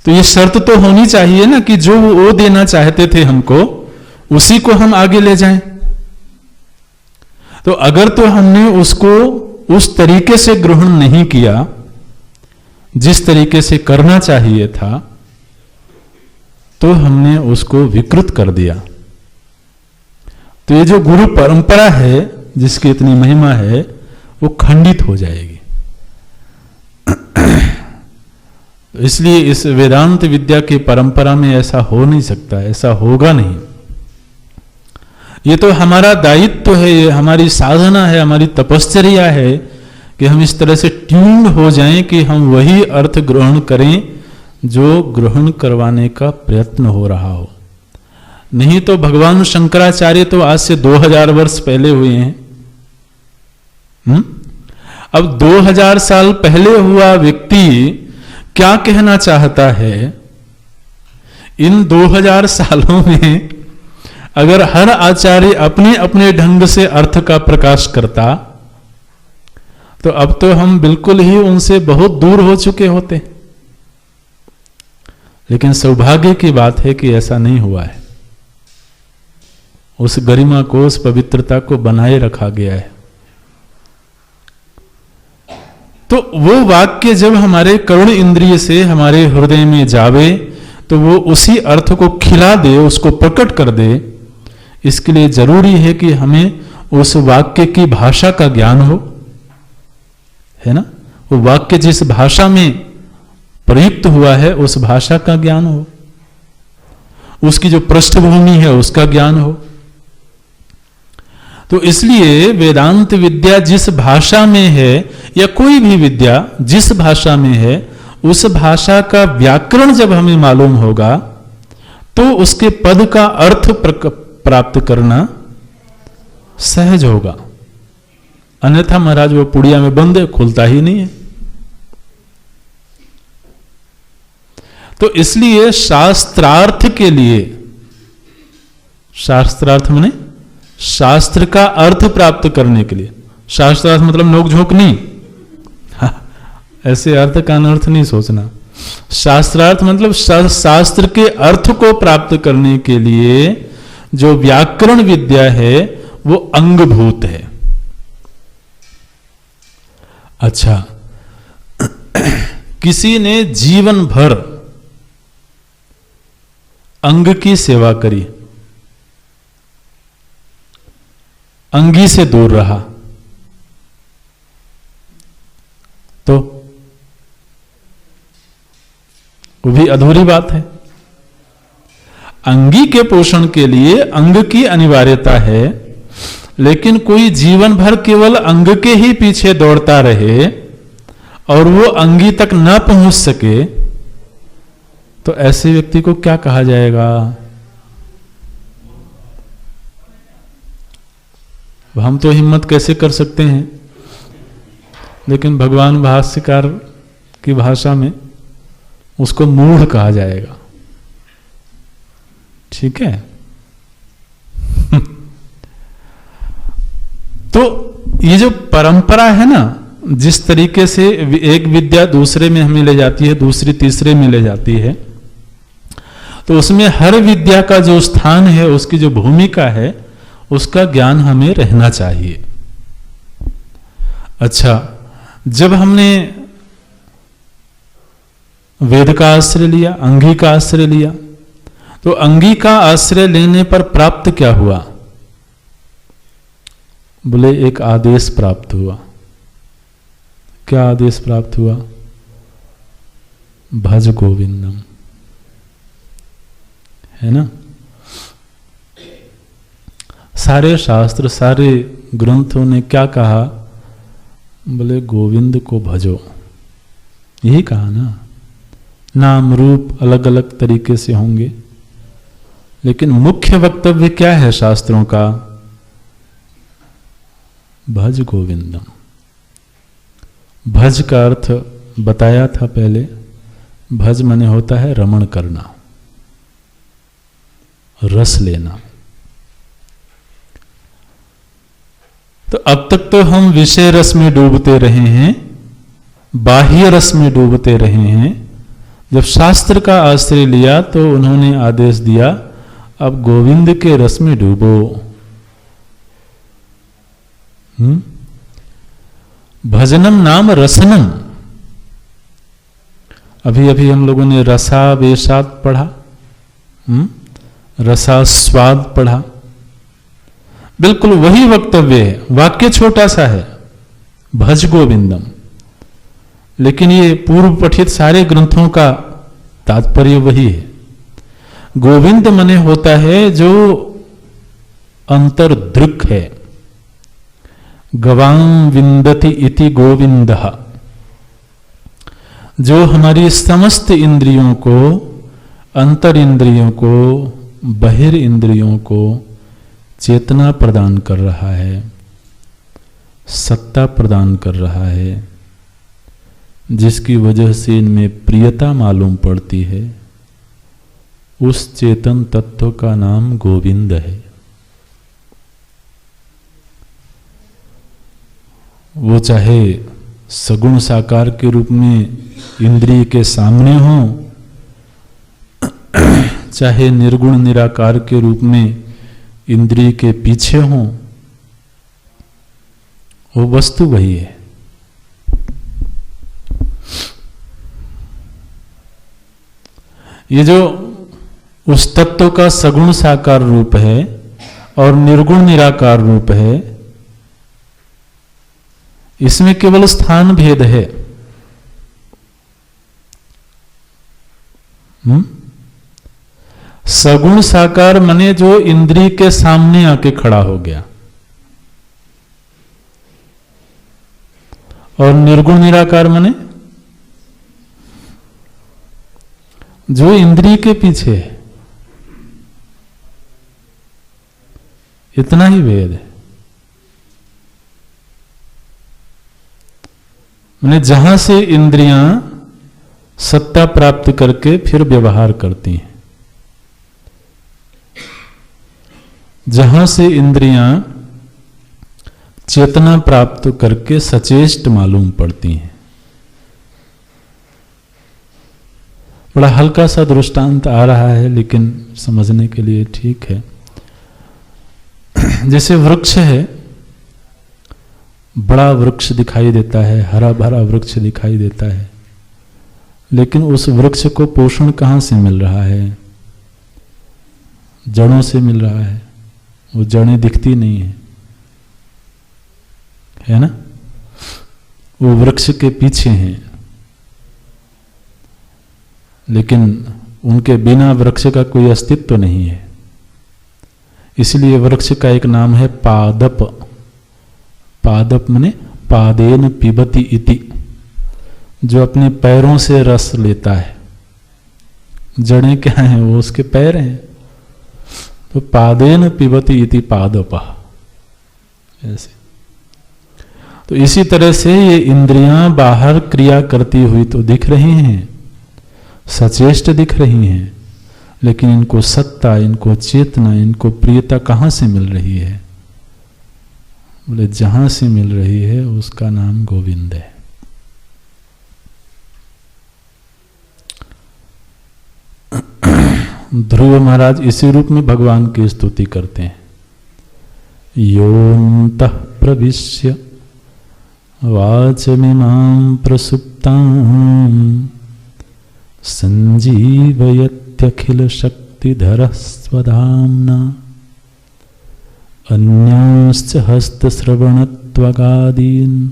तो ये शर्त तो होनी चाहिए ना कि जो वो देना चाहते थे हमको उसी को हम आगे ले जाएं। तो अगर तो हमने उसको उस तरीके से ग्रहण नहीं किया जिस तरीके से करना चाहिए था, तो हमने उसको विकृत कर दिया। तो ये जो गुरु परंपरा है जिसकी इतनी महिमा है वो खंडित हो जाएगी। इसलिए इस वेदांत विद्या की परंपरा में ऐसा हो नहीं सकता, ऐसा होगा नहीं। ये तो हमारा दायित्व है, ये हमारी साधना है, हमारी तपश्चर्या है कि हम इस तरह से ट्यून्ड हो जाएं कि हम वही अर्थ ग्रहण करें जो ग्रहण करवाने का प्रयत्न हो रहा हो। नहीं तो भगवान शंकराचार्य तो आज से 2000 वर्ष पहले हुए हैं। अब 2000 साल पहले हुआ व्यक्ति क्या कहना चाहता है, इन 2000 सालों में अगर हर आचार्य अपने अपने ढंग से अर्थ का प्रकाश करता तो अब तो हम बिल्कुल ही उनसे बहुत दूर हो चुके होते। लेकिन सौभाग्य की बात है कि ऐसा नहीं हुआ है। उस गरिमा को, उस पवित्रता को बनाए रखा गया है। तो वो वाक्य जब हमारे करुण इंद्रिय से हमारे हृदय में जावे तो वो उसी अर्थ को खिला दे, उसको प्रकट कर दे। इसके लिए जरूरी है कि हमें उस वाक्य की भाषा का ज्ञान हो, है ना। वो वाक्य जिस भाषा में प्रयुक्त हुआ है उस भाषा का ज्ञान हो, उसकी जो पृष्ठभूमि है उसका ज्ञान हो। तो इसलिए वेदांत विद्या जिस भाषा में है या कोई भी विद्या जिस भाषा में है उस भाषा का व्याकरण जब हमें मालूम होगा तो उसके पद का अर्थ प्राप्त करना सहज होगा। अन्यथा महाराज वो पुड़िया में बंद है, खुलता ही नहीं है। तो इसलिए शास्त्रार्थ के लिए, शास्त्रार्थ माने शास्त्र का अर्थ प्राप्त करने के लिए, शास्त्रार्थ मतलब नोक झोंक नहीं, ऐसे अर्थ का अनर्थ नहीं सोचना। शास्त्रार्थ मतलब शास्त्र के अर्थ को प्राप्त करने के लिए जो व्याकरण विद्या है वो अंगभूत है। अच्छा, किसी ने जीवन भर अंग की सेवा करी, अंगी से दूर रहा, तो वो भी अधूरी बात है। अंगी के पोषण के लिए अंग की अनिवार्यता है, लेकिन कोई जीवन भर केवल अंग के ही पीछे दौड़ता रहे और वो अंगी तक न पहुंच सके तो ऐसे व्यक्ति को क्या कहा जाएगा? हम तो हिम्मत कैसे कर सकते हैं, लेकिन भगवान भाष्यकार की भाषा में उसको मूढ़ कहा जाएगा। ठीक है। तो ये जो परंपरा है ना, जिस तरीके से एक विद्या दूसरे में हमें ले जाती है, दूसरी तीसरे में ले जाती है, तो उसमें हर विद्या का जो स्थान है, उसकी जो भूमिका है, उसका ज्ञान हमें रहना चाहिए। अच्छा, जब हमने वेद का आश्रय लिया, अंगी का आश्रय लिया, तो अंगी का आश्रय लेने पर प्राप्त क्या हुआ? बोले एक आदेश प्राप्त हुआ। क्या आदेश प्राप्त हुआ? भज गोविंदम, है ना। सारे शास्त्र, सारे ग्रंथों ने क्या कहा? बोले गोविंद को भजो, यही कहा ना। नाम रूप अलग अलग तरीके से होंगे, लेकिन मुख्य वक्तव्य क्या है शास्त्रों का? भज गोविंदम। भज का अर्थ बताया था पहले। भज माने होता है रमण करना, रस लेना। तो अब तक तो हम विषय रस में डूबते रहे हैं, बाह्य रस में डूबते रहे हैं। जब शास्त्र का आश्रय लिया तो उन्होंने आदेश दिया, अब गोविंद के रस में डूबो। भजनम नाम रसनम। अभी अभी हम लोगों ने रसावेशात पढ़ा, रसास्वाद पढ़ा। बिल्कुल वही वक्तव्य है, वाक्य छोटा सा है, भज गोविंदम, लेकिन ये पूर्व पठित सारे ग्रंथों का तात्पर्य वही है। गोविंद मने होता है जो अंतर्दृक् है। गवां विंदति इति गोविंदः, जो हमारी समस्त इंद्रियों को, अंतर इंद्रियों को, बहिर इंद्रियों को चेतना प्रदान कर रहा है, सत्ता प्रदान कर रहा है, जिसकी वजह से इनमें प्रियता मालूम पड़ती है, उस चेतन तत्व का नाम गोविंद है। वो चाहे सगुण साकार के रूप में इंद्रिय के सामने हो, चाहे निर्गुण निराकार के रूप में इंद्रिय के पीछे हो, वो वस्तु वही है। ये जो उस तत्व का सगुण साकार रूप है और निर्गुण निराकार रूप है, इसमें केवल स्थान भेद है। सगुण साकार मने जो इंद्रिय के सामने आके खड़ा हो गया, और निर्गुण निराकार मने जो इंद्रिय के पीछे है। इतना ही भेद है। माने जहां से इंद्रियां सत्ता प्राप्त करके फिर व्यवहार करती हैं, जहां से इंद्रियां चेतना प्राप्त करके सचेष्ट मालूम पड़ती हैं। बड़ा हल्का सा दृष्टांत आ रहा है, लेकिन समझने के लिए ठीक है। जैसे वृक्ष है, बड़ा वृक्ष दिखाई देता है, हरा भरा वृक्ष दिखाई देता है, लेकिन उस वृक्ष को पोषण कहां से मिल रहा है? जड़ों से मिल रहा है। वो जड़ें दिखती नहीं है ना? वो वृक्ष के पीछे हैं, लेकिन उनके बिना वृक्ष का कोई अस्तित्व तो नहीं है। इसलिए वृक्ष का एक नाम है पादप। पादप माने पादेन पिबति इति, जो अपने पैरों से रस लेता है। जड़ें क्या हैं? वो उसके पैर हैं। तो पादेन पिबति इति पादपः, ऐसे। तो इसी तरह से ये इंद्रियां बाहर क्रिया करती हुई तो दिख रही हैं, सचेष्ट दिख रही हैं, लेकिन इनको सत्ता, इनको चेतना, इनको प्रियता कहां से मिल रही है? बोले जहां से मिल रही है उसका नाम गोविंद है। ध्रुव महाराज इसी रूप में भगवान की स्तुति करते हैं। योऽन्तः प्रविश्य वाचमिमां प्रसुप्तां संजीवयत्यखिल शक्तिधरः स्वधाम्ना अन्यांश्च हस्तश्रवणत्वगादीन्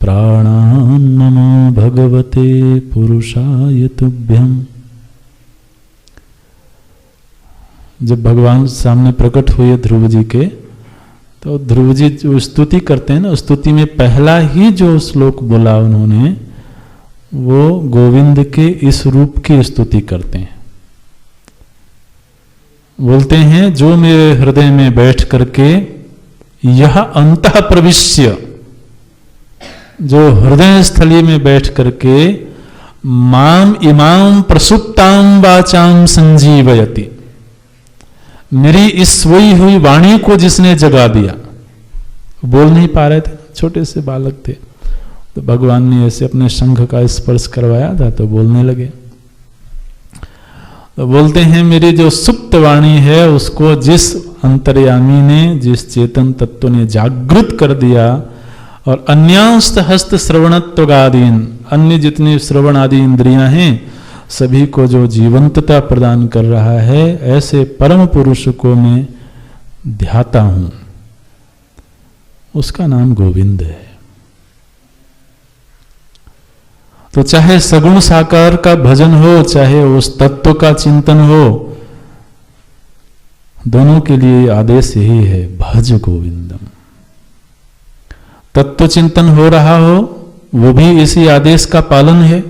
प्राणान् नमो भगवते पुरुषाय तुभ्यम्। जब भगवान सामने प्रकट हुए ध्रुव जी के, तो ध्रुव जी जो स्तुति करते हैं ना, स्तुति में पहला ही जो श्लोक बोला उन्होंने, वो गोविंद के इस रूप की स्तुति करते हैं। बोलते हैं, जो मेरे हृदय में बैठ करके यह अंतः प्रविश्य, जो हृदय स्थली में बैठ करके माम इमाम प्रसुप्ताम वाचाम संजीवयति, मेरी इस सोई हुई वाणी को जिसने जगा दिया। बोल नहीं पा रहे थे, छोटे से बालक थे, तो भगवान ने ऐसे अपने शंख का स्पर्श करवाया था तो बोलने लगे। तो बोलते हैं, मेरी जो सुप्त वाणी है उसको जिस अंतर्यामी ने, जिस चेतन तत्व ने जागृत कर दिया, और अन्यांस्त हस्त श्रवणत्वगादीन, अन्य जितनी श्रवण आदि इंद्रियां हैं सभी को जो जीवंतता प्रदान कर रहा है, ऐसे परम पुरुष को मैं ध्याता हूं। उसका नाम गोविंद है। तो चाहे सगुण साकार का भजन हो, चाहे उस तत्व का चिंतन हो, दोनों के लिए आदेश यही है, भज गोविंदम। तत्व चिंतन हो रहा हो, वो भी इसी आदेश का पालन है,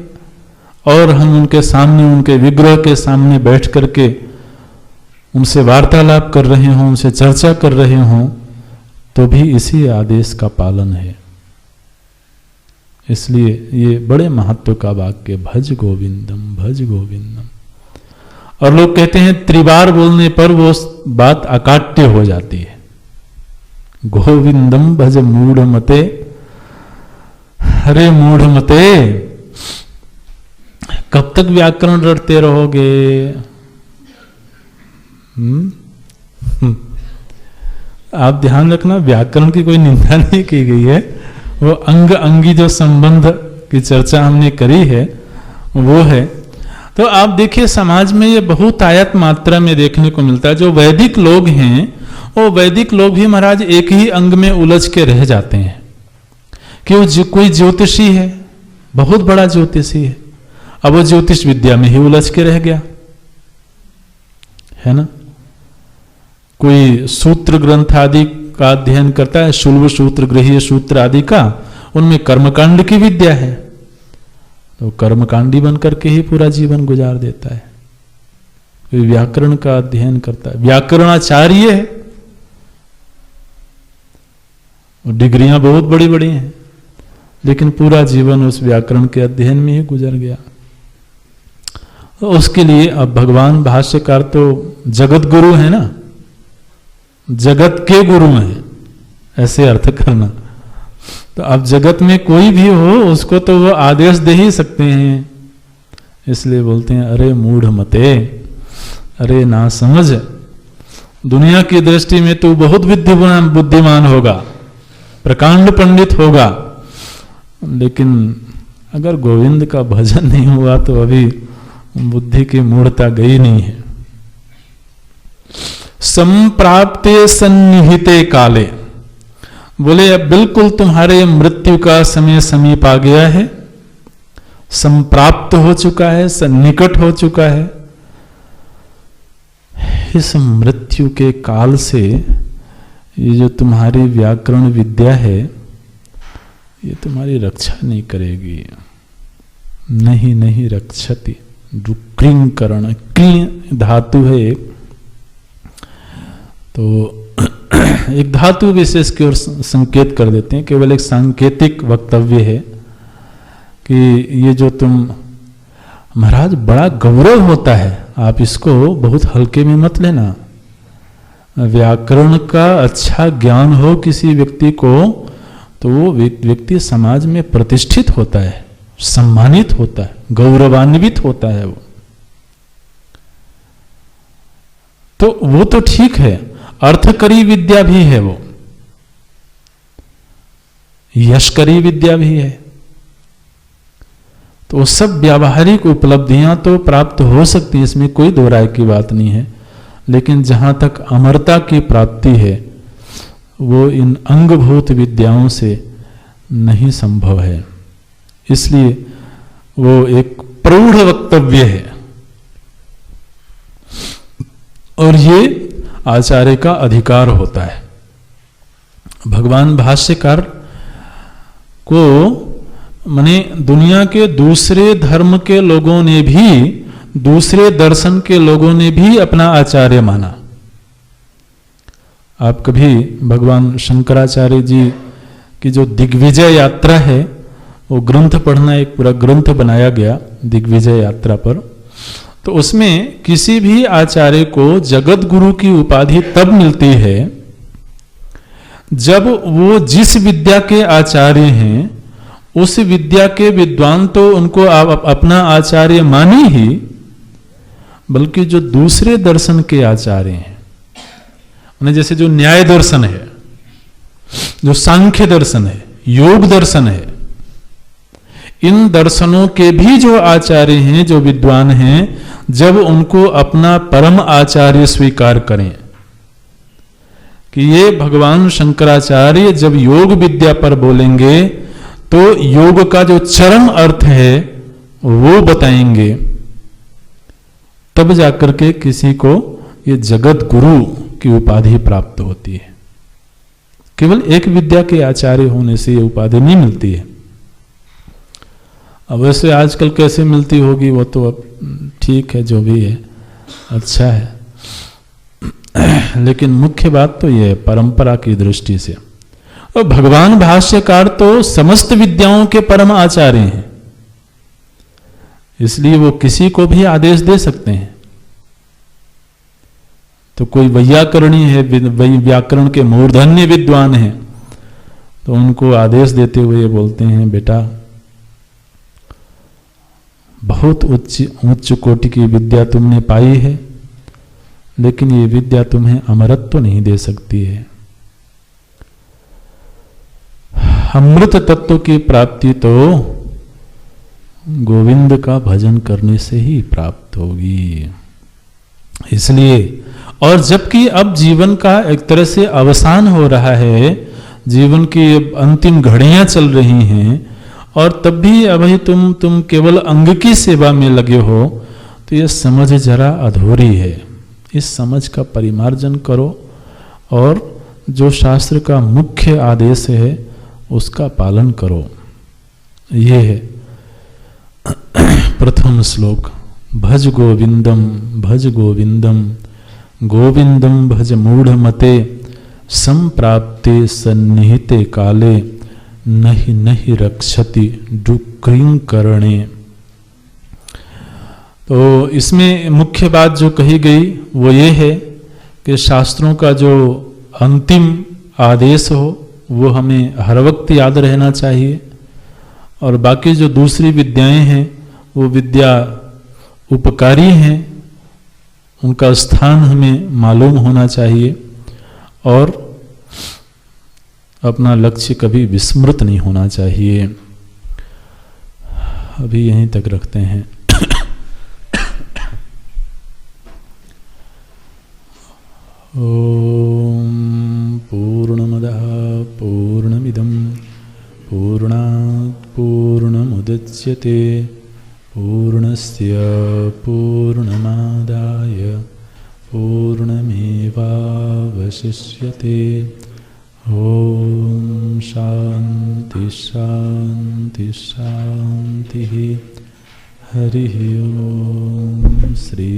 और हम उनके सामने, उनके विग्रह के सामने बैठ करके उनसे वार्तालाप कर रहे हों, उनसे चर्चा कर रहे हों, तो भी इसी आदेश का पालन है। इसलिए ये बड़े महत्व का वाक्य, भज गोविंदम, भज गोविंदम। और लोग कहते हैं त्रिबार बोलने पर वो बात अकाट्य हो जाती है। गोविंदम भज मूढ़मते, अरे मूढ़मते, कब तक व्याकरण रटते रहोगे? आप ध्यान रखना, व्याकरण की कोई निंदा नहीं की गई है, वो अंग अंगी जो संबंध की चर्चा हमने करी है वो है। तो आप देखिए समाज में ये बहुत आयत मात्रा में देखने को मिलता है। जो वैदिक लोग हैं वो वैदिक लोग भी महाराज एक ही अंग में उलझ के रह जाते हैं कि वो कोई ज्योतिषी है, बहुत बड़ा ज्योतिषी है, अब वो ज्योतिष विद्या में ही उलझ के रह गया है ना। कोई सूत्र ग्रंथ आदि का अध्ययन करता है, शुल्ब सूत्र, गृह्य सूत्र आदि का, उनमें कर्मकांड की विद्या है, तो कर्मकांडी बन करके ही पूरा जीवन गुजार देता है। कोई व्याकरण का अध्ययन करता है, व्याकरणाचार्य है, डिग्रियां बहुत बड़ी बड़ी हैं, लेकिन पूरा जीवन उस व्याकरण के अध्ययन में ही गुजर गया। तो उसके लिए अब भगवान भाष्यकार तो जगत गुरु है ना, जगत के गुरु हैं, ऐसे अर्थ करना। तो अब जगत में कोई भी हो उसको तो वो आदेश दे ही सकते हैं, इसलिए बोलते हैं अरे मूढ़ मते, अरे ना समझ, दुनिया की दृष्टि में तू बहुत बुद्धिमान होगा, प्रकांड पंडित होगा, लेकिन अगर गोविंद का भजन नहीं हुआ तो अभी बुद्धि की मूढ़ता गई नहीं है। संप्राप्ते सन्निहिते काले, बोले अब बिल्कुल तुम्हारे मृत्यु का समय समीप आ गया है, संप्राप्त हो चुका है, सन्निकट हो चुका है। इस मृत्यु के काल से ये जो तुम्हारी व्याकरण विद्या है ये तुम्हारी रक्षा नहीं करेगी, नहीं रक्षति। डुक्रिंकरण, क्रिय धातु है एक, तो एक धातु विशेष की ओर संकेत कर देते हैं, केवल एक सांकेतिक वक्तव्य है कि ये जो तुम महाराज बड़ा गौरव होता है, आप इसको बहुत हल्के में मत लेना। व्याकरण का अच्छा ज्ञान हो किसी व्यक्ति को तो वो व्यक्ति समाज में प्रतिष्ठित होता है, सम्मानित होता है, गौरवान्वित होता है। वो तो ठीक है, अर्थकरी विद्या भी है, वो यशकरी विद्या भी है, तो सब व्यावहारिक उपलब्धियां तो प्राप्त हो सकती है, इसमें कोई दो राय की बात नहीं है। लेकिन जहां तक अमरता की प्राप्ति है वो इन अंगभूत विद्याओं से नहीं संभव है। इसलिए वो एक प्रौढ़ वक्तव्य है और ये आचार्य का अधिकार होता है। भगवान भाष्यकार को माने दुनिया के दूसरे धर्म के लोगों ने भी, दूसरे दर्शन के लोगों ने भी अपना आचार्य माना। आप कभी भगवान शंकराचार्य जी की जो दिग्विजय यात्रा है, वो ग्रंथ पढ़ना, एक पूरा ग्रंथ बनाया गया दिग्विजय यात्रा पर। तो उसमें किसी भी आचार्य को जगत गुरु की उपाधि तब मिलती है जब वो जिस विद्या के आचार्य हैं उस विद्या के विद्वान तो उनको अपना आचार्य माने ही, बल्कि जो दूसरे दर्शन के आचार्य हैं, जैसे जो न्याय दर्शन है, जो सांख्य दर्शन है, योग दर्शन है, इन दर्शनों के भी जो आचार्य हैं, जो विद्वान हैं, जब उनको अपना परम आचार्य स्वीकार करें कि ये भगवान शंकराचार्य जब योग विद्या पर बोलेंगे तो योग का जो चरम अर्थ है वो बताएंगे, तब जाकर के किसी को ये जगत गुरु की उपाधि प्राप्त होती है। केवल एक विद्या के आचार्य होने से ये उपाधि नहीं मिलती है। अब वैसे आजकल कैसे मिलती होगी वो तो अब ठीक है, जो भी है अच्छा है, लेकिन मुख्य बात तो ये है परंपरा की दृष्टि से। और भगवान भाष्यकार तो समस्त विद्याओं के परम आचार्य हैं, इसलिए वो किसी को भी आदेश दे सकते हैं। तो कोई वैयाकरणी है, व्याकरण के मूर्धन्य विद्वान हैं, तो उनको आदेश देते हुए बोलते हैं, बेटा बहुत उच्च कोटि की विद्या तुमने पाई है, लेकिन ये विद्या तुम्हें अमरत्व नहीं दे सकती है। अमृत तत्व की प्राप्ति तो गोविंद का भजन करने से ही प्राप्त होगी। इसलिए, और जबकि अब जीवन का एक तरह से अवसान हो रहा है, जीवन की अंतिम घड़ियां चल रही हैं, और तब भी अभी तुम केवल अंग की सेवा में लगे हो, तो यह समझ जरा अधूरी है। इस समझ का परिमार्जन करो और जो शास्त्र का मुख्य आदेश है उसका पालन करो। ये है प्रथम श्लोक, भज गोविंदम भज गोविंदम गोविंदम भज मूढ़मते संप्राप्ते सन्निहिते काले नहीं नहीं रक्षति डुक्रिं करणे। तो इसमें मुख्य बात जो कही गई वो ये है कि शास्त्रों का जो अंतिम आदेश हो वो हमें हर वक्त याद रहना चाहिए, और बाकी जो दूसरी विद्याएं हैं वो विद्या उपकारी हैं, उनका स्थान हमें मालूम होना चाहिए, और अपना लक्ष्य कभी विस्मृत नहीं होना चाहिए। अभी यहीं तक रखते हैं। ओम पूर्णमदः पूर्णमिदं पूर्णात् पूर्णमुदच्यते पूर्णस्य पूर्णमादाय पूर्णमेवावशिष्यते। ओम शांति शांति शांति। हरि ओम। श्री